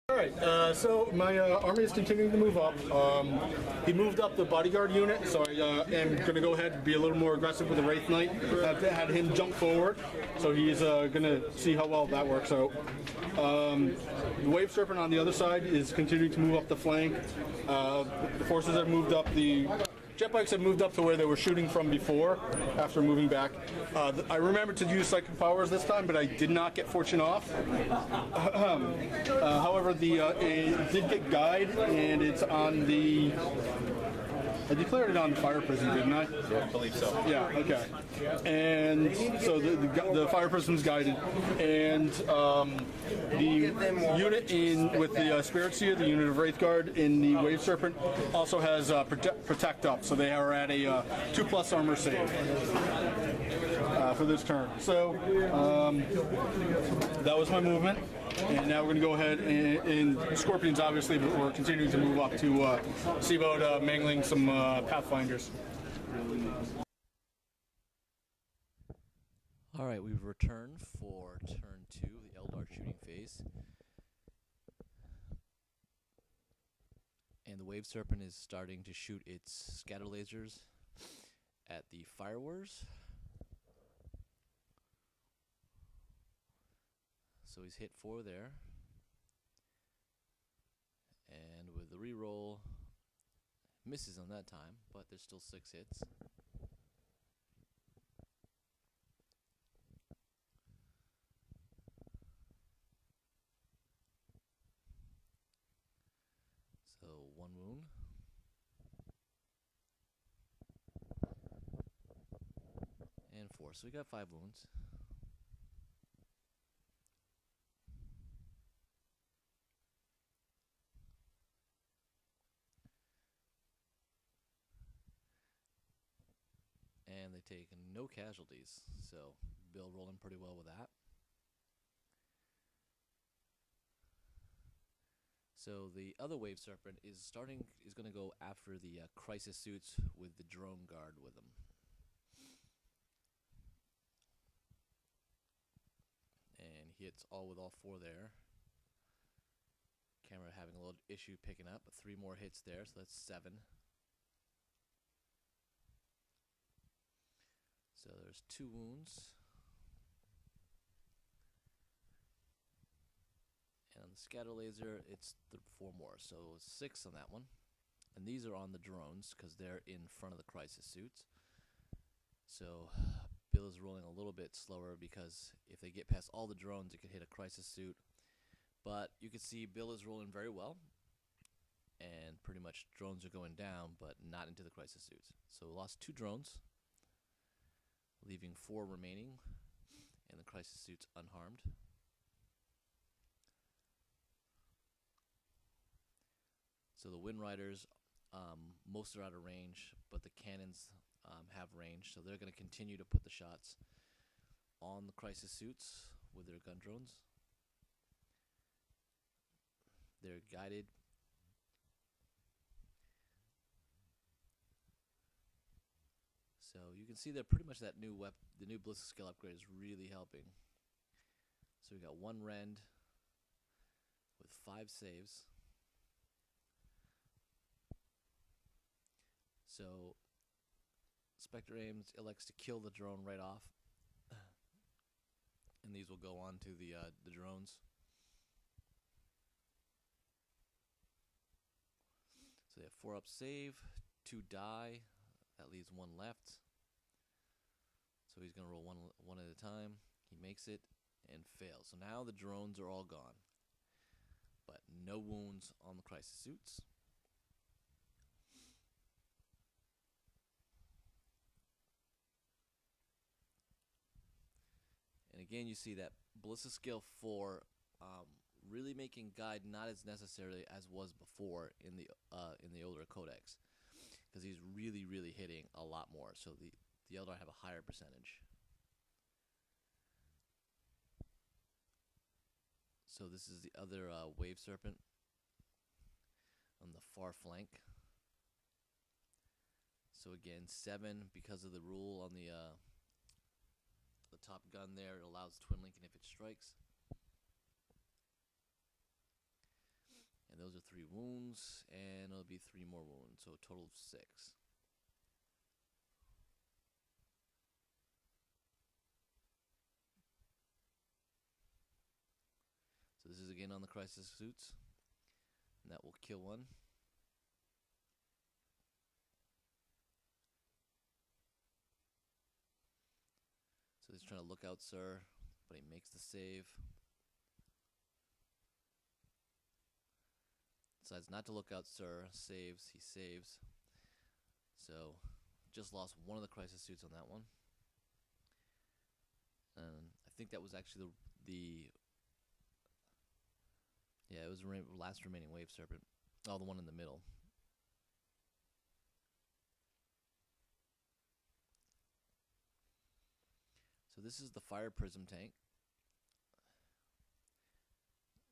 Alright, so my army is continuing to move up. He moved up the bodyguard unit, so I am going to go ahead and be a little more aggressive with the Wraith Knight. I've had him jump forward, so he's going to see how well that works out. The Wave Serpent on the other side is continuing to move up the flank. The forces have moved up. The jet bikes have moved up to where they were shooting from before, after moving back. I remembered to use psychic powers this time, but I did not get fortune off. However, it did get guide, and it's on the... I declared it on the fire prison, didn't I? Yeah, I believe so. Yeah, okay. And so the fire prison's guided, and the unit with the Spectre, the unit of Wraith Guard in the Wave Serpent, also has protect up, so they are at a 2+ armor save for this turn. So that was my movement. And now we're going to go ahead and Scorpions, obviously, but we're continuing to move up to see about mangling some Pathfinders. Alright, we've returned for turn 2, the Eldar shooting phase. And the Wave Serpent is starting to shoot its scatter lasers at the Firewars. So he's hit 4 there. And with the reroll, misses on that time, but there's still 6 hits. So 1 wound. And 4. So we got 5 wounds. And they take no casualties, so Bill rolling pretty well with that. So the other Wave Serpent is going to go after the crisis suits with the drone guard with them. And he hits with all 4 there. Camera having a little issue picking up, but 3 more hits there, so that's 7. So there's 2 wounds. And on the scatter laser, it's 4 more. So 6 on that one. And these are on the drones because they're in front of the crisis suits. So Bill is rolling a little bit slower because if they get past all the drones, it could hit a crisis suit. But you can see Bill is rolling very well. And pretty much drones are going down, but not into the crisis suits. So we lost 2 drones, leaving 4 remaining, and the crisis suit's unharmed. So the Wind Riders, most are out of range, but the cannons have range, so they're going to continue to put the shots on the crisis suits with their gun drones. They're guided. So you can see that pretty much that new the new ballistic skill upgrade is really helping. So we got 1 rend with 5 saves. So Spectre elects to kill the drone right off, and these will go on to the drones. So they have 4 up save, 2 die. That leaves 1 left. So he's going to roll one at a time. He makes it and fails. So now the drones are all gone. But no wounds on the crisis suits. And again, you see that ballistic skill 4 really making guide not as necessarily as was before in the older codex, because he's really hitting a lot more. So the Eldar have a higher percentage. So this is the other Wave Serpent on the far flank. So again, 7 because of the rule on the top gun there. It allows twin linking if it strikes. And those are 3 wounds, and it'll be 3 more wounds, so a total of 6. So this is again on the crisis suits, and that will kill 1. So he's trying to look out, sir, but he makes the save. Decides not to look out, sir. Saves. He saves. So, just lost 1 of the crisis suits on that one. And I think that was actually yeah, it was the last remaining wave serpent. Oh, the one in the middle. So this is the fire prism tank.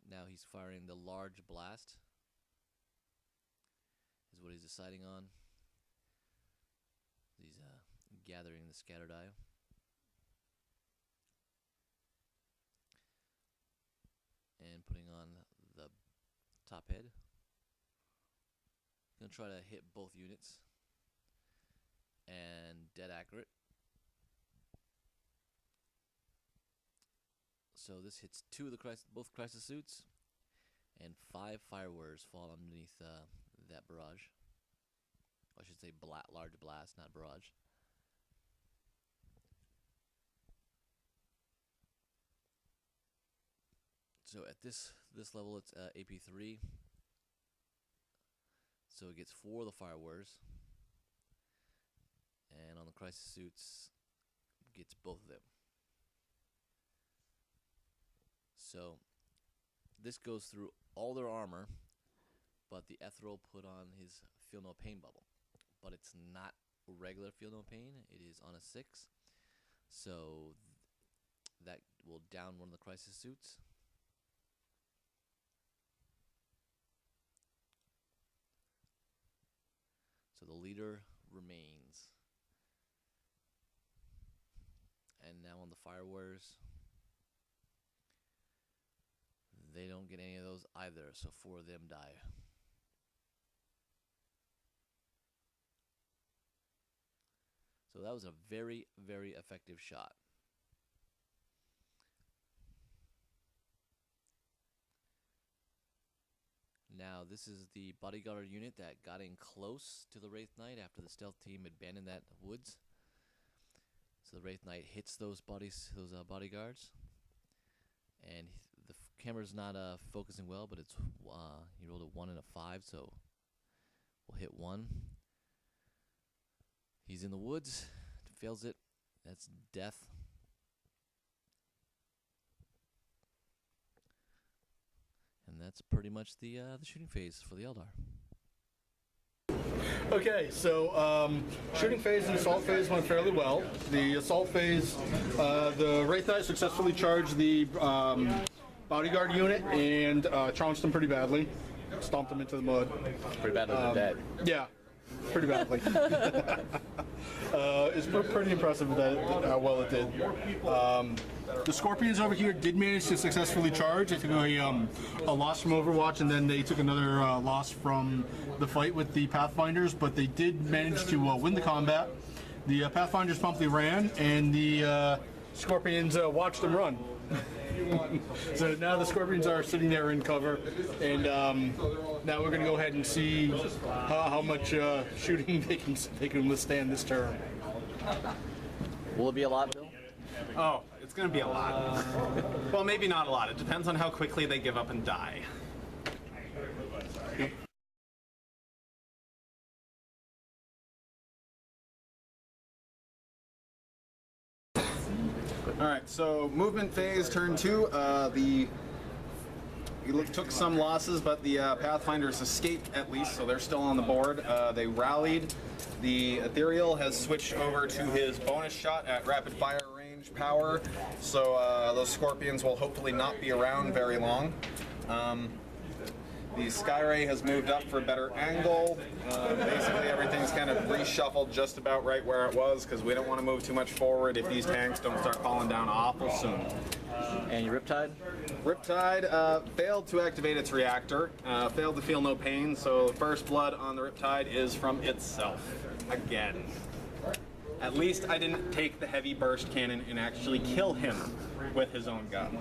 Now he's firing the large blast. Is what he's deciding on. He's gathering the scattered eye. And putting on the top head. Gonna try to hit both units. And dead accurate. So this hits 2 of the both crisis suits, and 5 fire warriors fall underneath that barrage. I should say large blast, not barrage. So at this level, it's AP3. So it gets 4 of the fire warriors, and on the crisis suits, gets both of them. So this goes through all their armor, but the Ethereal put on his Feel No Pain bubble. But it's not regular Feel No Pain, it is on a 6. So that will down 1 of the crisis suits. So the leader remains. And now on the fire warriors, they don't get any of those either, so 4 of them die. So that was a very, very effective shot. Now this is the bodyguard unit that got in close to the Wraith Knight after the stealth team abandoned that woods. So the Wraith Knight hits those bodyguards, and the camera's not focusing well, but it's he rolled a 1 and a 5, so we'll hit 1. He's in the woods, fails it. That's death. And that's pretty much the shooting phase for the Eldar. Okay, so shooting phase and assault phase went fairly well. The assault phase, the Wraith Knight successfully charged the bodyguard unit and trounced them pretty badly. Stomped them into the mud. Pretty badly than dead. Yeah, pretty badly. It's pretty impressive how well it did. The Scorpions over here did manage to successfully charge. They took a loss from Overwatch, and then they took another loss from the fight with the Pathfinders, but they did manage to win the combat. The Pathfinders promptly ran, and the Scorpions watched them run. So now the Scorpions are sitting there in cover, and now we're going to go ahead and see how much shooting they can withstand this turn. Will it be a lot, Bill? Oh, it's going to be a lot. Well, maybe not a lot. It depends on how quickly they give up and die. All right, so movement phase, turn 2. We took some losses, but the Pathfinders escaped at least, so they're still on the board. They rallied. The Ethereal has switched over to his bonus shot at rapid fire range power, so those Scorpions will hopefully not be around very long. The Skyray has moved up for a better angle. Basically, everything's kind of reshuffled just about right where it was because we don't want to move too much forward if these tanks don't start falling down awful soon. And your Riptide? Riptide failed to activate its reactor, failed to feel no pain, so first blood on the Riptide is from itself. Again. At least I didn't take the heavy burst cannon and actually kill him with his own gun.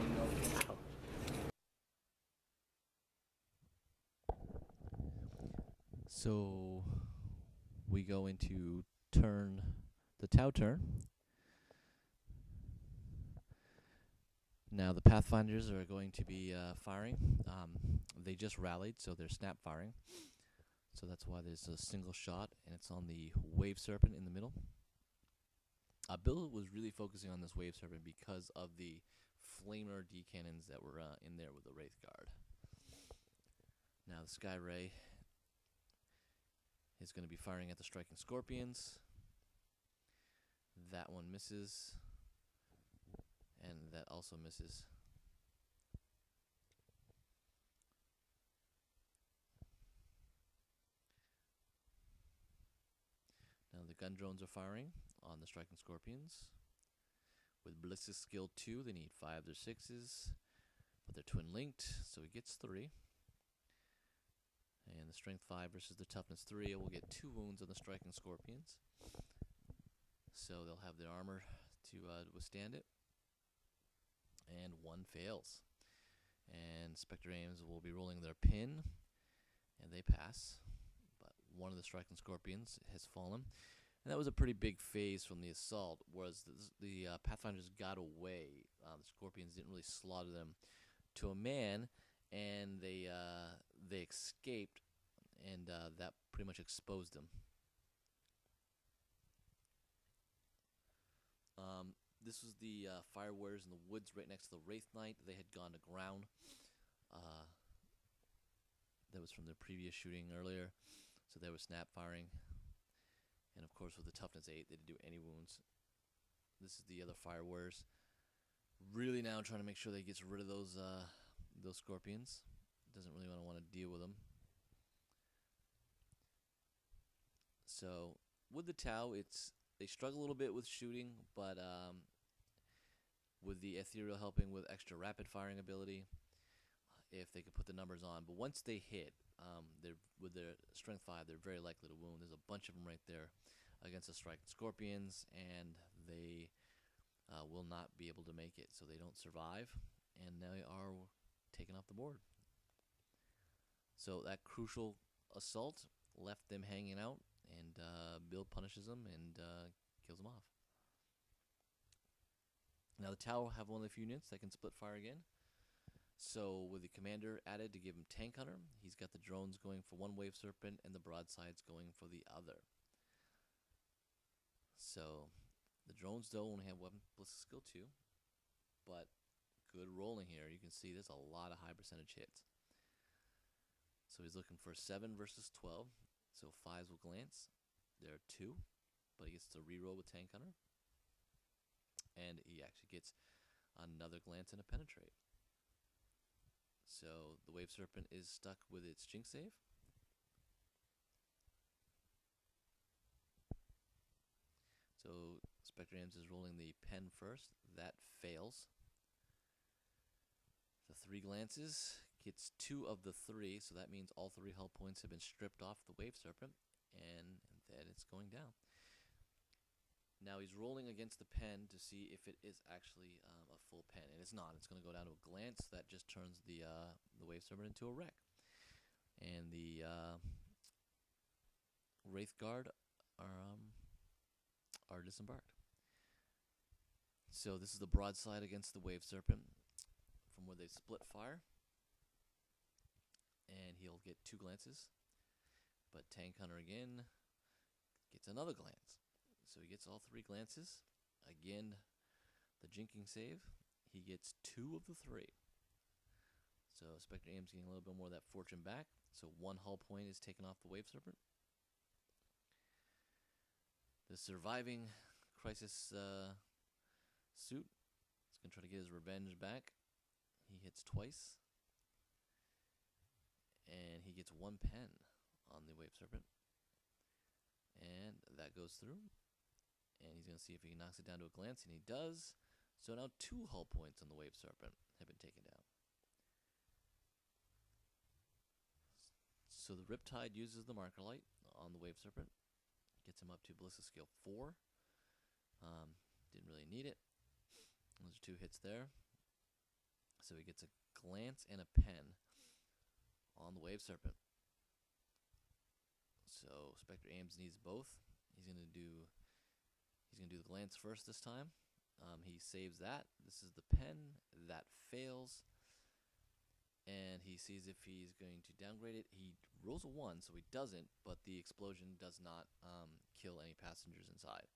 So we go into the Tau turn. Now the Pathfinders are going to be firing. They just rallied, so they're snap firing. So that's why there's a single shot, and it's on the Wave Serpent in the middle. Bill was really focusing on this Wave Serpent because of the Flamer D cannons that were in there with the Wraith Guard. Now the Sky Ray is going to be firing at the Striking Scorpions. That one misses, and that also misses. Now the gun drones are firing on the Striking Scorpions. With Ballistic Skill 2, they need 5s or 6s, but they're twin linked, so he gets 3. And the Strength 5 versus the Toughness 3 will get 2 wounds on the Striking Scorpions. So they'll have their armor to withstand it. And 1 fails. And Spectre aims will be rolling their pin, and they pass. But one of the Striking Scorpions has fallen. And that was a pretty big phase from the assault, whereas the Pathfinders got away. The Scorpions didn't really slaughter them to a man, and they escaped, and that pretty much exposed them. This was the Fire Warriors in the woods right next to the Wraith Knight. They had gone to ground. That was from their previous shooting earlier, so they were snap firing. And of course, with the Toughness 8, they didn't do any wounds. This is the other Fire Warriors. Really now trying to make sure they gets rid of those Scorpions. Doesn't really want to deal with them. So with the Tau, they struggle a little bit with shooting, but with the Ethereal helping with extra rapid firing ability, if they could put the numbers on. But once they hit, with their Strength 5, they're very likely to wound. There's a bunch of them right there against the Striking Scorpions, and they will not be able to make it, so they don't survive, and they are taken off the board. So that crucial assault left them hanging out, and Bill punishes them and kills them off. Now the Tau have one of the few units that can split fire again. So with the commander added to give him Tank Hunter, he's got the drones going for one Wave Serpent and the broadsides going for the other. So the drones though only have Weapon Ballistic Skill 2, but good rolling here. You can see there's a lot of high percentage hits. So he's looking for 7 versus 12. So 5s will glance. There are 2, but he gets to reroll with Tank Hunter. And he actually gets another glance and a penetrate. So the Wave Serpent is stuck with its Jinx save. So Spectre Ames is rolling the pen first. That fails. The 3 glances gets 2 of the 3, so that means all 3 hull points have been stripped off the Wave Serpent, and then it's going down. Now he's rolling against the pen to see if it is actually a full pen, and it's not. It's going to go down to a glance. That just turns the Wave Serpent into a wreck. And the Wraith Guard are disembarked. So this is the broadside against the Wave Serpent from where they split fire. And he'll get 2 glances. But Tank Hunter again gets another glance. So he gets all 3 glances. Again, the jinking save. He gets 2 of the 3. So Spectre Ames getting a little bit more of that fortune back. So 1 hull point is taken off the Wave Serpent. The surviving Crisis suit is going to try to get his revenge back. He hits twice. and he gets 1 pen on the Wave Serpent. And that goes through. And he's going to see if he knocks it down to a glance, and he does. So now 2 hull points on the Wave Serpent have been taken down. So the Riptide uses the Marker Light on the Wave Serpent. Gets him up to Ballistic Skill 4. Didn't really need it. Those are 2 hits there. So he gets a glance and a pen on the Wave Serpent. So Spectre Ames needs both. He's gonna do the glance first this time. He saves that. This is the pen that fails, and he sees if he's going to downgrade it. He rolls a 1, so he doesn't, but the explosion does not kill any passengers inside.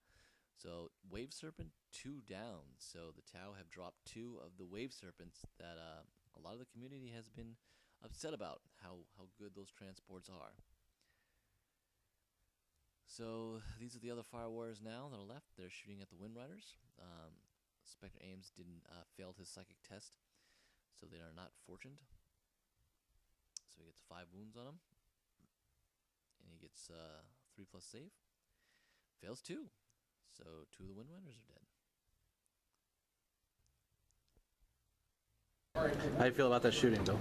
So Wave Serpent 2 down. So the Tau have dropped 2 of the Wave Serpents that a lot of the community has been upset about how good those transports are. So these are the other Fire Warriors now that are left. They're shooting at the Wind Riders. Spectre Ames didn't failed his psychic test, so they are not fortuned. So he gets 5 wounds on him, and he gets 3+ save. Fails 2, so 2 of the Wind Riders are dead. How do you feel about that shooting, Bill?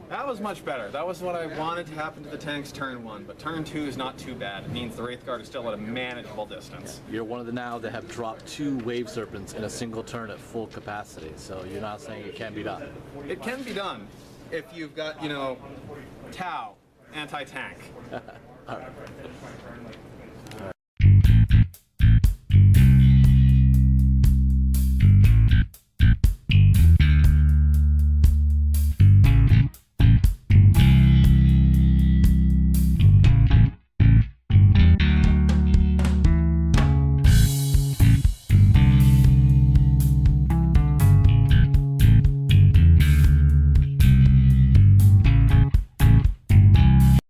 That was much better. That was what I wanted to happen to the tanks turn 1, but turn 2 is not too bad. It means the Wraith Guard is still at a manageable distance. You're one of the now that have dropped 2 Wave Serpents in a single turn at full capacity, so you're not saying it can't be done. It can be done if you've got, Tau, anti-tank. All right.